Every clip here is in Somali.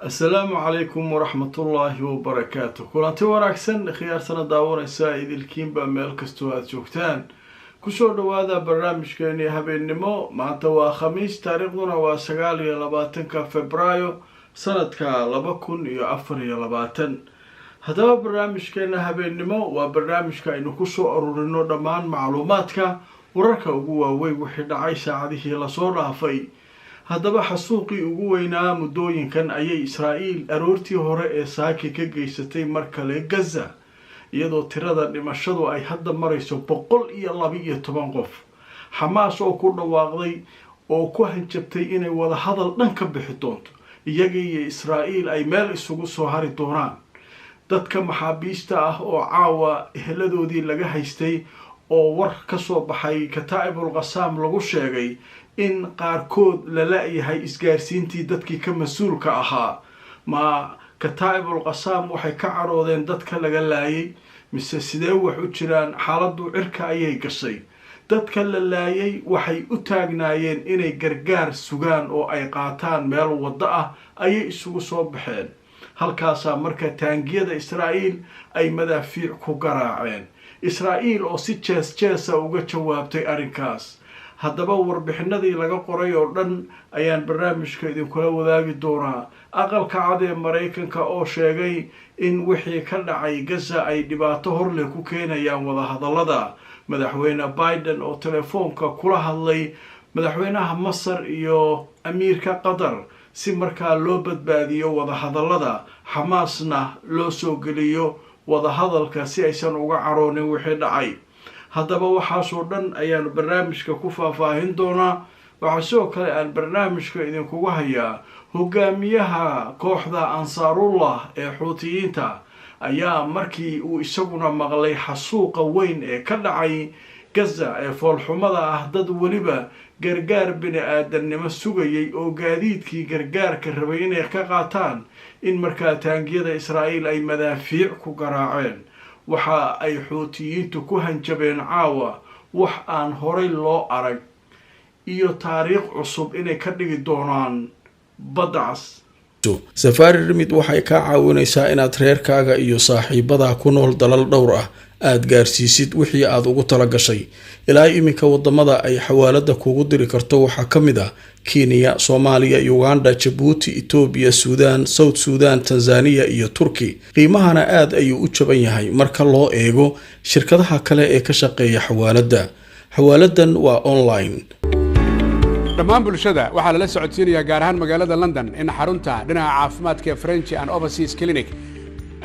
السلام عليكم ورحمة الله وبركاته. كلانتي wanaagsan khiyaartana daawanaysa idilkiinba meel kastoo aad joogtaan kusoo dhawaada barnaamijkeeni habeenimo. maanta waa khamiis, taariikhduna waa 29 Febraayo sanadka 2024. haddaba barnaamijkeena habeenimo waa barnaamijka aynu kusoo ururino dhammaan macluumaadka wararka ugu waaweyn wixii dhacay saacadihii la soo dhaafay. haddaba xasuuqii ugu weynaa muddooyinkan ayay Israa'iil aroortii hore ee saaki ka geysatay mar kale Gaza, iyadoo tirada dhimashadu ay hadda marayso 112 qof. Xamaas oo ku dhawaaqday oo ku hanjabtay inay wada hadal dhan ka bixi doonto iyaga iyo Israa'iil ay meel isugu soo hari doonaan. dadka maxaabiista ah oo caawa eheladoodii laga haystay oo war ka soo baxay Kataa'ibul Qassam lagu sheegay in qaarkood la laayahay isgaarsiintii dadkii ka mas'uulka ahaa. ma Kataa'ibul Qassam waxay ka caroodeen dadka laga laayay mise sidee wax u jiraan? xaaladdu cirka ayay gashay. dadka la laayay waxay u taagnaayeen inay gargaar sugaan oo ay qaataan meel wada ah ayay isugu soo baxeen. halkaasa marka taangiyada Israa'iil ay madaafiic ku garaaceen. Israa'iil oo si jees uga jawaabtay arrinkaas. haddaba warbixinadii laga qoray oo dhan ayaan barnaamijka idinkula wadaagi doonaa. aqalka cad ee Mareykanka oo sheegay in wixii ka dhacay Gaza ay dhibaato hor leh ku keenayaan wada hadallada. madaxweyne Biden oo telefoonka kula hadlay madaxweynaha Masar iyo amiirka Qatar si markaa loo badbaadiyo wada hadallada, Xamaasna loo soo geliyo wada hadalka si aysan uga caroonin wixii dhacay. haddaba waxaasoo dhan ayaan barnaamijka ku faahfaahin doonaa. waxaa sidoo kale aan barnaamijka idinkugu hayaa hogaamiyaha kooxda Ansaarullah ee Xuutiyiinta ayaa markii uu isaguna maqlay xasuuqa weyn ee ka dhacay Gaza ee foolxumada ah dad weliba gargaar bini'aadanimo sugayay oo gaadiidkii gargaarka rabay inay ka qaataan in markaa taangiyada Israa'iil ay madaafiic ku garaaceen. waxa ay Xuutiyiintu ku hanjabeen caawa wax aan horay loo arag iyo taariikh cusub inay ka dhigi doonaan badacas. Safari Remit waxay ka caawinaysaa inaad reerkaaga iyo saaxiibada ku nool dalal dhowr ah aad gaarsiisid wixii aad ugu tala gashay. ilaa iminka wadamada ay xawaalada kugu diri karto waxaa ka mid ah Kenya, Soomaaliya, Uganda, Djibouti, Ethiopia, Sudan, South Sudan, Tanzania iyo Turki. qiimahana aad ayuu u jaban yahay marka loo eego shirkadaha kale ee ka shaqeeya xawaalada. xawaaladan waa online. dhammaan bulshada waxaa lala socodsiinayaa gaar ahaan magaalada London in xarunta dhinaca caafimaadka ee French and Overseas Clinic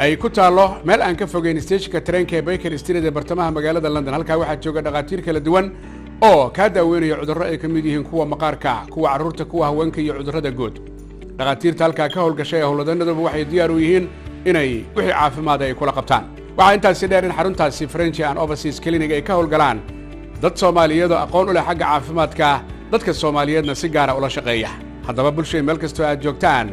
ay ku taalo meel aan ka fogeyn stationka tareenka ee Baker Street ee bartamaha magaalada London. halkaa waxaa jooga dhaqaatiir kala duwan oo ka daaweynaya cudurro ay ka mid yihiin kuwa maqaarka, kuwa carruurta, kuwa haweenka iyo cudurrada guud. dhaqaatiirta halkaa ka howlgashay howlwadanaduba waxay diyaar u yihiin inay wixii caafimaad ay kula qabtaan. waxaa intaasi dheer in xaruntaasi French and Overseas Clinic ay ka howlgalaan dad Soomaaliyeed oo aqoon u leh xagga caafimaadka, dadka Soomaaliyeedna si gaar ah ula shaqeeya. haddaba bulshada meel kastoo aad joogtaan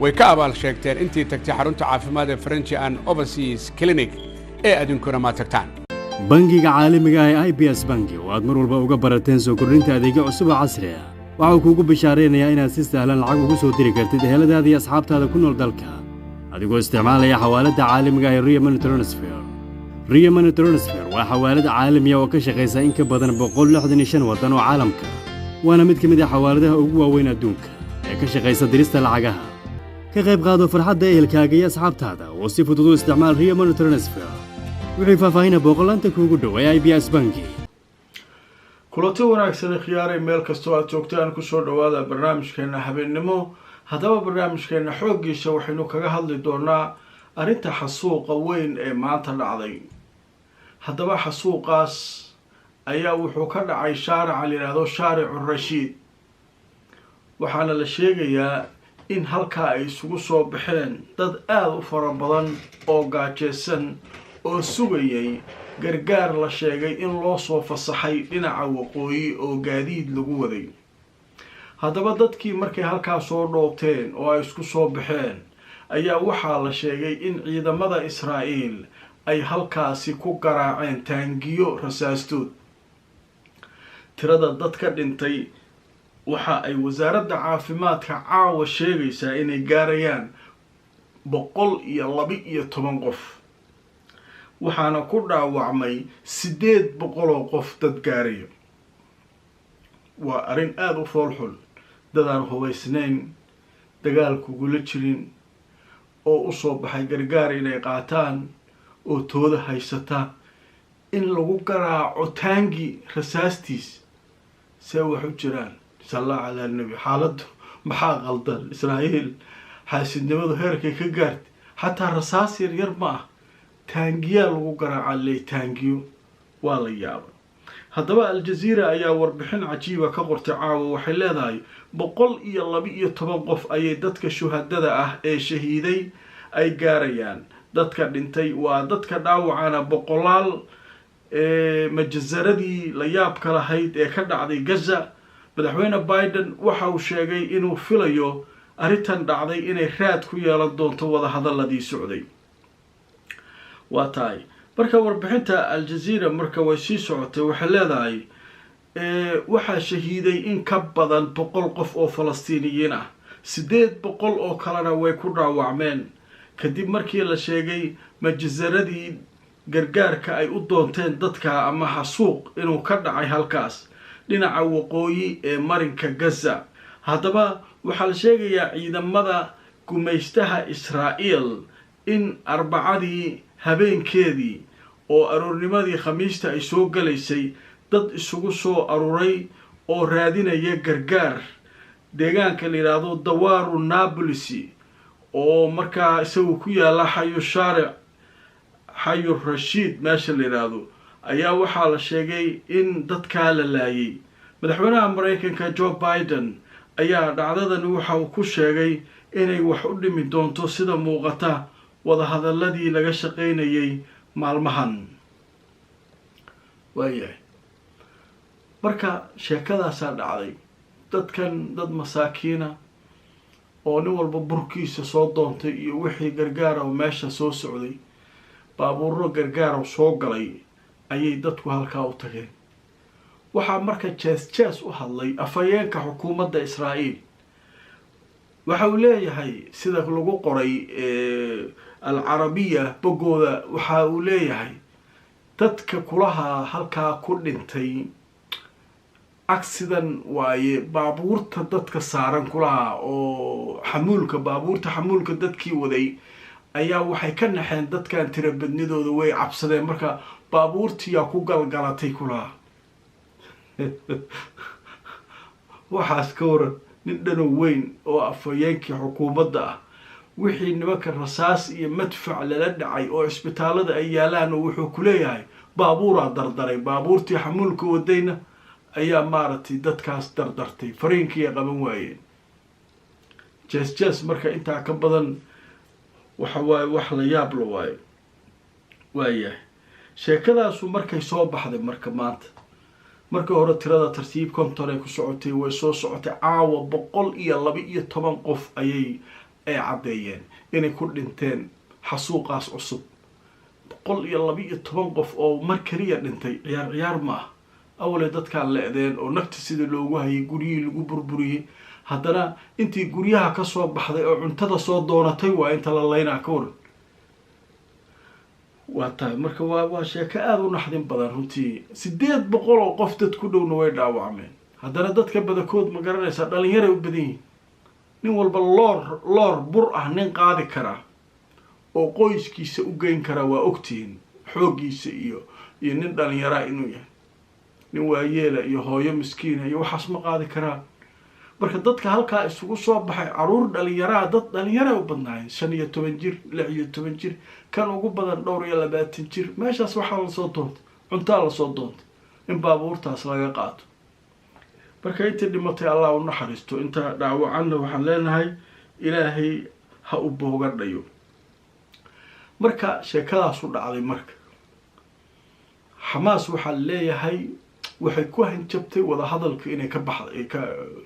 way ka abaal sheegteen intii tagtay xarunta caafimaad ee French and Overseas Clinic ee adinkuna ma tagtaan. bangiga caalamiga ah ee IBS bangi oo aad mar walba uga barateen soo kordhinta adeegyo cusub oo casri ah waxa uu kuugu bishaareynayaa inaad si sahlan lacag ugu soo diri kartid eheladaada iyo asxaabtaada ku nool dalka adigoo isticmaalaya xawaalada caalamiga ah ee Ria Money Transfer. Ria Money Transfer waa xawaalad caalami ah oo ka shaqeysa in ka badan 165 wadan oo caalamka waana mid ka mid ah xawaaladaha ugu waaweyn adduunka ee ka shaqeysa dirista lacagaha. ka qayb qaado farxadda ehelkaaga iyo asxaabtaada oo si fudud u isticmaal Ria Money Transfer. wixii faahfaahin boqolaanta kuugu dhow ee IBS bangi. kulanti wanaagsan khiyaaray meel kastoo aad joogtaan kusoo dhawaada barnaamijkeena habeenimo. haddaba barnaamijkeena xooggiisa waxaynu kaga hadli doonaa arrinta xasuuqa weyn ee maanta dhacday. haddaba xasuuqaas ayaa wuxuu ka dhacay shaarica la yidhaahdo shaaricu Rashiid. waxaana la sheegayaa in halkaa ay isugu soo baxeen dad aad u fara badan oo gaajeysan oo sugayay gargaar la sheegay in loo soo fasaxay dhinaca waqooyi oo gaadiid lagu waday. haddaba dadkii markay halkaa soo dhoobteen oo ay isku soo baxeen ayaa waxaa la sheegay in ciidamada Israa'iil ay halkaasi ku garaaceen taangiyo rasaastood. tirada dadka dhintay waxa ay wasaaradda caafimaadka caawa sheegaysaa inay gaarayaan 112 qof waxaana ku dhaawacmay 800 oo qof dad gaarayo. waa arrin aada u foolxun, dadaan hubaysnayn, dagaal kugula jirin, oo usoo baxay gargaar inay qaataan oo tooda haysata in lagu garaaco taangi rasaastiis. see wax u jiraan? salla calaa nabi. xaaladdu maxaa qaldan? israa'iil xaasidnimadu heerkay ka gaartay, xataa rasaas yaryar ma ah, taangiyaa lagu garaaca ley taangiyo. waa la yaabay. haddaba aljaziira ayaa warbixin cajiiba ka qortay caawa. waxay leedahay 112 qof ayay dadka shuhadada ah ee shahiiday ay gaarayaan. dadka dhintay waa dadka dhaawacana boqolaal. majazaradii la yaabka lahayd ee ka dhacday Gaza, madaxweyne Biden waxa uu sheegay inuu filayo arrintan dhacday inay raad ku yeelan doonto wadahadaladii socday. waa tahay marka warbixinta aljaziira marka way sii socotay. waxay leedahay waxaa shahiiday in ka badan 100 qof oo falastiiniyiin ah, 800 oo kalena way ku dhaawacmeen kadib markii la sheegay majazaradii gargaarka ay u doonteen dadka ama xasuuq inuu ka dhacay halkaas dhinaca waqooyi ee marinka Gaza. haddaba waxaa la sheegayaa ciidamada gumaystaha Israa'iil in arbacadii habeenkeedii oo aroornimadii khamiista ay soo galaysay dad isugu soo aruuray oo raadinaya gargaar deegaanka la yiraahdo Dawaaru Nablus oo markaa isagu ku yaala xayu Rashiid meesha la yiraahdo, ayaa waxaa la sheegay in dadkaa la laayay. madaxweynaha Mareykanka Joe Biden ayaa dhacdadan waxa uu ku sheegay inay wax u dhimi doonto sida muuqata wadahadaladii laga shaqaynayay maalmahan. waayahay marka sheekadaasaa dhacday. dadkan dad masaakiina oo nin walba burkiisa soo doontay iyo wixii gargaara meesha soo socday, baabuuro gargaar soo galay ayay dadku halkaa u tageen. waxaa marka jees u hadlay afhayeenka xukuumadda Israa'iil. waxa uu leeyahay sida lagu qoray al-Carabiya bogooda, waxa uu leeyahay dadka kulaha halkaa ku dhintay accident waaye, baabuurta dadka saaran kulaha oo baabuurta xamuulka dadkii waday ayaa waxay ka naxeen dadkan tira badnidooda, way cabsadeen, marka baabuurtiyaa ku galgalatay kulaha. waxaas ka waran nin dhanow weyn oo afhayeenkii xukuumadda ah, wixii nimanka rasaas iyo madfac lala dhacay oo cisbitaalada ay yaalaan, oo wuxuu ku leeyahay baabuuraa dardaray. baabuurtii xamuulka wadayna ayaa maaragtay dadkaas dardartay, fariinkii ay qaban waayeen. jees marka intaa ka badan waxa waaye wax la yaab la waayo. waayahay sheekadaasu markay soo baxday marka maanta, markii hore tirada tartiib 50 ay ku socotay, way soo socotay. caawa 112 qof ayay caddeeyeen inay ku dhinteen xasuuqaas cusub. 112 qof oo mar kaliya dhintay, ciyaar ma ah. awalay dadkaan leedeen oo nagta sida loogu hayay, guryihii lagu burburiyey. haddana intii guryaha ka soo baxday oo cuntada soo doonatay waa inta la laynaa ka waran. waa tahay marka waa sheeko aada u naxdin badan runtii. 800 oo qof dad ku dhowna way dhaawacmeen. haddana dadka badankood ma garanaysaa dhalinyaray u badan yihiin. nin walba loor bur ah nin qaadi karaa oo qoyskiisa u geyn karaa, waa ogtihiin xooggiisa iyo nin dhalinyaraa inuu yahay. nin waayeela iyo hooyo miskiina iyo waxaas ma qaadi karaa. marka dadka halkaa isugu soo baxay caruur dhalinyaraa, dad dhalinyaraa u badnaayeen, 15 jir, 16 jir, kan ugu badan 20 jir. meeshaas waxaa lasoo doontay, cuntaa lasoo doontay in baabuurtaas laga qaato. marka intii dhimatay allah u naxariisto, inta dhaawacanna waxaan leenahay ilaahay ha u boogadhayo. marka sheekadaasu dhacday. marka xamaas waxaa leeyahay waxay ku hanjabtay wadahadalka inay ka baxday, ka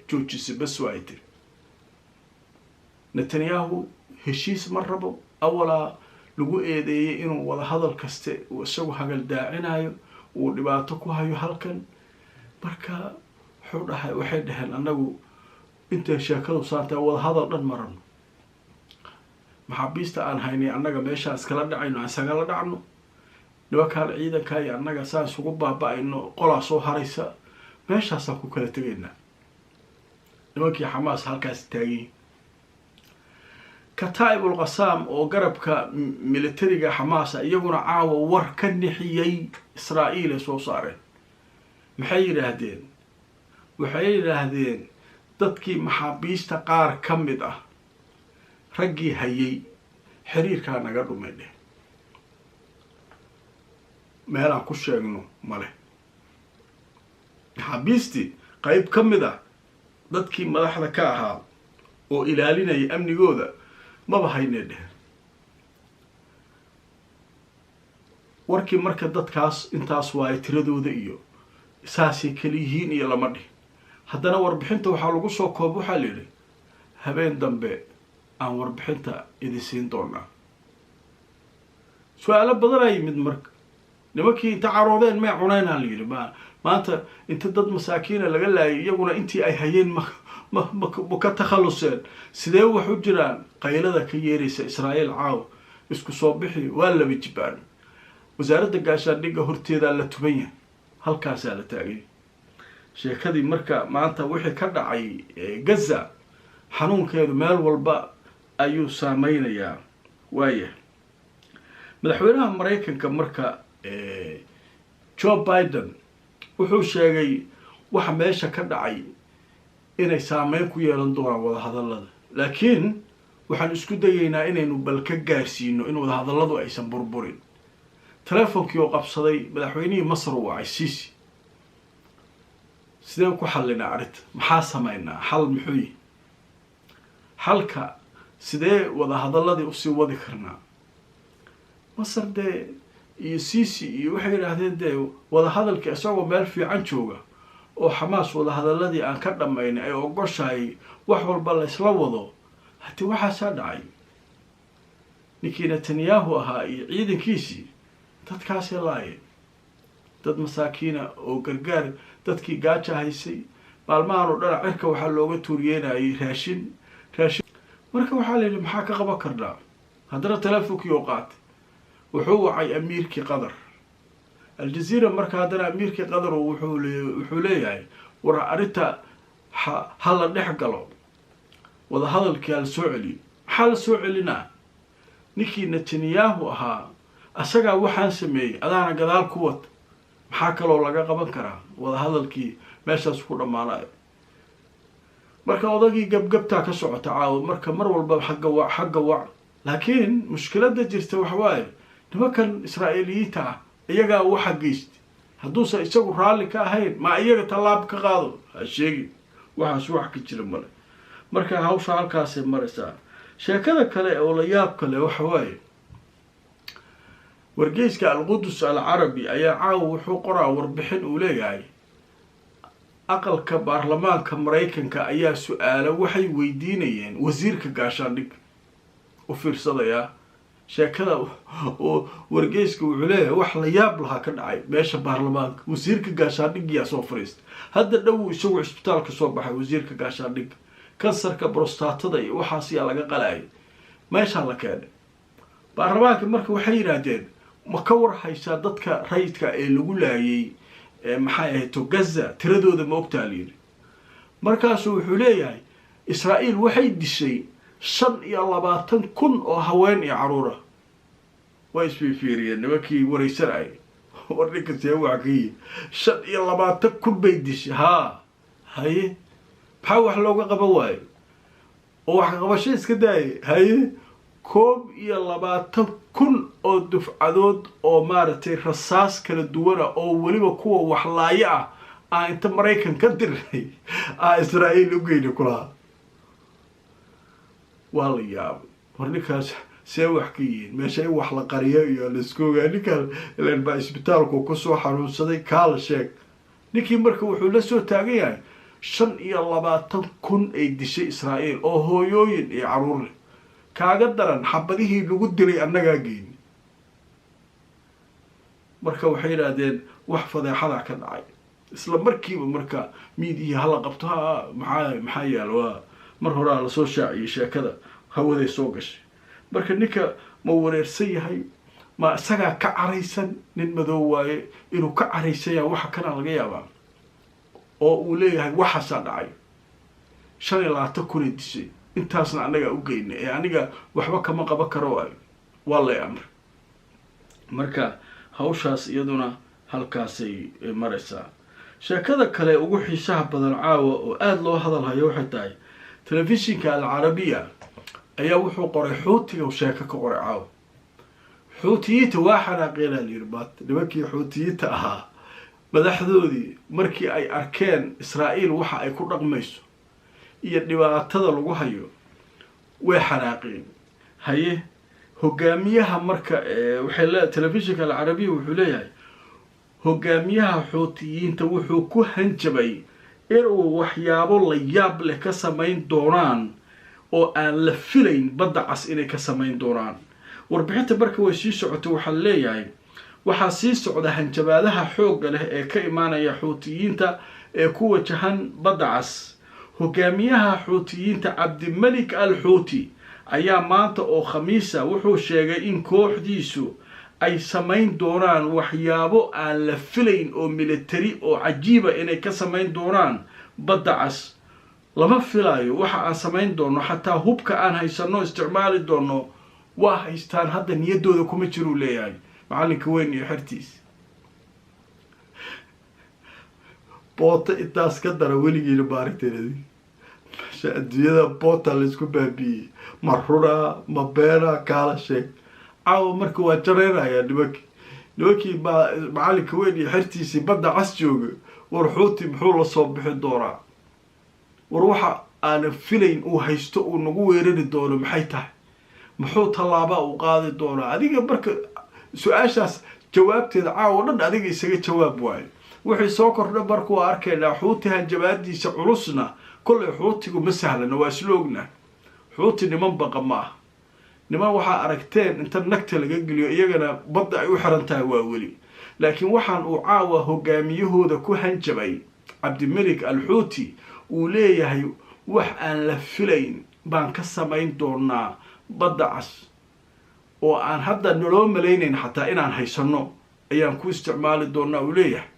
joojisay. bas waa ay tiri Netanyahu heshiis ma rabo. awalaa lagu eedeeyay inuu wadahadal kaste isagu hagal daacinayo, uu dhibaato ku hayo halkan. marka waxay dhaheen anagu intay sheekadu saantay wadahadal dhan marano. maxaabiista aan haynay annaga meeshaan iskala dhacayno aan isagala dhacno, nimankaan ciidanka iyo annaga saan isugu baaba-ayno qolaa soo haraysa, meeshaasaan ku kala tegaynaa. nimankii xamaas halkaas taagiyin. kataa'ibul qasaam oo garabka militariga xamaasa iyaguna caawa war ka nixiyey israa'iil ay soo saareen. maxay yidhaahdeen? waxay yidhaahdeen dadkii maxaabiista qaar ka mid ah raggii hayay xiriirkaa naga dhumay dheh, meelaan ku sheegno male. maxaabiistii qayb ka mid ah dadkii madaxda ka ahaa oo ilaalinaya amnigooda maba haynee dheh. warkii marka dadkaas intaas waaye tiradooda iyo saasay kaliyihiin iyo lama dhih. haddana warbixinta waxaa lagu soo koob, waxaa layidhi habeen dambe aan warbixinta idin siin doonaa. su-aalo badanaa yimid marka. nimankii inta caroodeen may cunaynaa layidhi maanta inta dad masaakiina laga laayay iyaguna intii ay hayeen ma ka takhaluseen. sidee wax u jiraan? qaylada ka yeeraysa israa'iil caaw isku soo bixi waa laba jibaan. wasaaradda gaashaandhigga horteedaa la tuban yahay, halkaasaa la taagay. sheekadii marka maanta wixii ka dhacay gaza xanuunkeedu meel walba ayuu saameynayaa. waaya madaxweynaha maraykanka marka joe biden wuxuu sheegay waxa meesha ka dhacay inay saameyn ku yeelan doonaan wadahadallada, laakiin waxaan isku dayaynaa inaynu bal ka gaarsiino in wadahadalladu aysan burburin. teleefonkii oo qabsaday madaxweynihii masar u wacay siisi. sidee ku xallinaa arrinta? maxaa sameynaa? xal muxuu yihi? xalka sidee wadahadalladii usii wadi karnaa? masar dee iyo siisi iyo waxay yidhaahdeen dee wadahadalkii isagoo meel fiican jooga oo xamaas wadahadaladii aan ka dhamaynay ay ogoshahay wax walba la isla wado, haddii waxaasaa dhacay. ninkii netanyahu ahaa iyo ciidankiisii dadkaasay laayeen, dad masaakiina oo gargaar dadkii gaaja haysay. maalmahan oo dhan cirka waxaa looga tuuriyeenayay raashin. marka waxaa la yidhi maxaa ka qaban karnaa? haddana teleefonkii oo qaatay wuxuu wacay amiirkii qatar aljaziira. marka haddana amiirkii qatar wuxuu leeyahay war arrinta ha la dhex galo, wadahadalkii ha la soo celiyo. maxaa la soo celinaa? ninkii netanyahu ahaa asagaa waxaan sameeyey, adaana gadaal ku wad. maxaa kaloo laga qaban karaa? wadahadalkii meeshaas ku dhammaanayo. marka odagii gabgabtaa ka socota caawa, marka mar walba xagga wac. laakiin mushkiladda jirta waxawaaye nimankan israa'iiliyiinta ah iyagaa waxa geystay. hadduusan isagu raalli ka ahayn ma iyaga tallaab ka qaado? ha sheegin, waxaas wax ka jira male. marka hawsha halkaasay maraysaa. sheekada kale oo la yaab kale waxa waaye wargeyska alqudus alcarabi ayaa caawa wuxuu qoraa warbixin uu leeyahay aqalka baarlamaanka maraykanka ayaa su-aalo waxay weydiinayeen wasiirka gaashaandhig. u fiirsadayaa sheekada oo wargeyska wuxuu leeyahay wax la yaab lahaa ka dhacay meesha baarlamaanka. wasiirka gaashaandhigyaa soo fariistay. hadda dhow isagu cisbitaalka soo baxay wasiirka gaashaandhig. kansarka brostatada iyo waxaas yaa laga qalayay, meeshaa la keenay. baarlamaanka marka waxay yidhaahdeen ma ka war haysaa dadka rayidka ee lagu laayay maxay ahayto gaza tiradooda ma ogtaa layidhi. markaasuu wuxuu leeyahay israa'iil waxay dishay 25,000 oo haween iyo caruura. way isfiiriyeen nimankii waraysanayay. war ninka see wax ka yihi 25,000 bay dishay. haa haye maxaa wax looga qaban waayo? oo wax qabasho iska daayay. haye 21,000 oo dufcadood oo maaragtay rasaas kala duwana oo weliba kuwa waxlaayo ah aan inta maraykan ka dirnay israa'iil u geyna kulahaa. waa la yaabay. war ninkaas see wax ka yihiin? meesha in wax la qariyo iyo laisku ogaa. ninkaan ilan baa isbitaalku kusoo xanuunsaday kaala sheeg. ninkii marka wuxuu la soo taagan yahay 25,000 ay dishay israa'iil oo hooyooyin iyo caruur leh. kaaga daran xabadihii lagu dilay annagaa geyni. marka waxay yidhaahdeen wax fadeexada ka dhacay. isla markiiba marka miidihii hala qabto maxaa yaal waa mar horaa lasoo shaaciyay sheekada hawaday soo gashay. marka ninka ma wareersan yahay ma isagaa ka caraysan nin madow waaye inuu ka caraysan yahay waxa kana laga yaabaa oo uu leeyahay waxaasaa dhacay 25 kun dishay intaasna anaga u geynay ee aniga waxba kama qaban karo waa la amr marka hawshaas iyaduna halkaasay maraysaa sheekada kale ugu xiisaha badan caawa oo aad loo hadalhayo waxay tahay telefishinka alcarabiya ayaa wuxuu qoray xuutiga sheeko ka qoray caawa xuutiyiinta waa xanaaqeena liirbaad nimankii xuutiyiinta ahaa madaxdoodii markii ay arkeen israa'iil waxa ay ku dhaqmayso iyo dhibaatada lagu hayo way xanaaqeen haye hogaamiyaha marka waxay leedahay telefishinka alcarabiya wuxuu leeyahay hogaamiyaha xuutiyiinta wuxuu ku hanjabay inuu waxyaabo la yaab leh ka samayn doonaan oo aan la filayn badda cas inay ka samayn doonaan warbixinta marka way sii socotay waxaa leeyahay waxaa sii socda hanjabaadaha xoogga leh ee ka imaanaya xuutiyiinta ee ku wajahan badda cas hogaamiyaha xuutiyiinta cabdimalik al xuuti ayaa maanta oo khamiisa wuxuu sheegay in kooxdiisu ay samayn doonaan waxyaabo aan la filayn oo military oo cajiiba inay ka samayn doonaan badda cas lama filayo waxa aan samayn doono xataa hubka aan haysano isticmaali doono waa haystaan hadda niyadooda kuma jiruu leeyahay macalinka weyn iyo xertiis boota intaas ka dara weligiina baariteed masha adduunyada boota laysku baabiyey ma runa ma beena kaala sheeg caawa marka waa jareynaya nimankii macalinka weyn iyo xertiisii badda cas jooga war xuuti muxuu la soo bixi doonaa war waxa aanan filayn uu haysto uu nagu weerari doono maxay tahay muxuu tallaaba uu qaadi doonaa adiga marka su-aashaas jawaabteeda caawa dhan adiga isaga jawaab waayo wixii soo kordha marka waa arkaynaa xuuti hanjabaadiisa culusna kollay xuutigu ma sahlana waa isla ogna xuuti niman baqa ma ah niman waxaa aragteen inta nagta laga geliyo iyagana badda ay u xiran tahay waa weli laakiin waxaan uu caawa hogaamiyahooda ku hanjabay cabdimalik al xuuti uu leeyahay wax aan la filayn baan ka samayn doonaa badda cas oo aan hadda naloo malaynayn xataa inaan haysano ayaan ku isticmaali doonaa uu leeyahay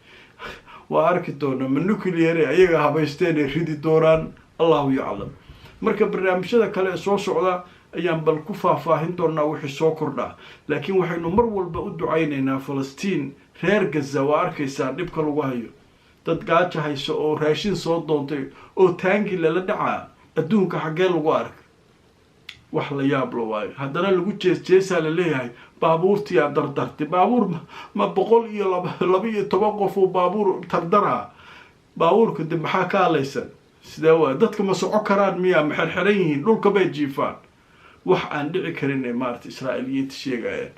waa arki doonaa ma nucleare ayaga habaysteen ay ridi doonaan allahu yaclam marka barnaamijyada kale ee soo socda ayaan bal ku faahfaahin doonaa wixii soo kordhaa laakiin waxaynu mar walba u ducaynaynaa falastiin reer gaza waa arkaysaa dhibka lagu hayo dad gaaja hayso oo raashin soo doontay oo taangi lala dhacaa adduunka xaggee lagu ark wax la yaab la waayo haddana lagu jeesjeesaa la leeyahay baabuurtiyaa dardartay baabuur ma 112 qof oo baabuur tardaraa baabuurka dib maxaa ka halaysan sidee waa dadka ma soco karaan miyaa ma xirxiran yihiin dhulka bay jiifaan wax aan dhici karin ee maarta israa'iiliyiinta sheegayaan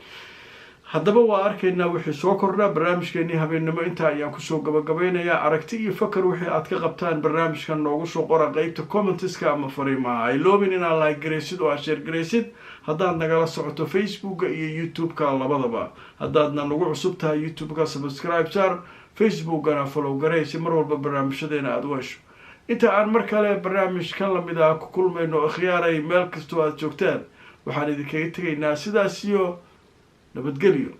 haddaba waa arkaynaa wixii soo kordhaa barnaamijkeenii habeennimo intaa ayaan kusoo gabagabeynayaa aragti iyo fakar wixii aad ka qabtaan barnaamijkan noogu soo qora qeybta commenteska ama fariimaha hayloobin inaad like garaysid oo aad share garaysid haddaad nagala socoto facebooka iyo youtube-ka labadaba haddaadna nagu cusub tahay youtube-ka subscribe saar facebookana follow garaysi mar walba barnaamijyadeena aada u hesho inta aan mar kale barnaamijkan lamid ah ku kulmayno akhyaaray meel kastoo aad joogtaan waxaan idinkaga tegaynaa sidaas iyo nabadgelyo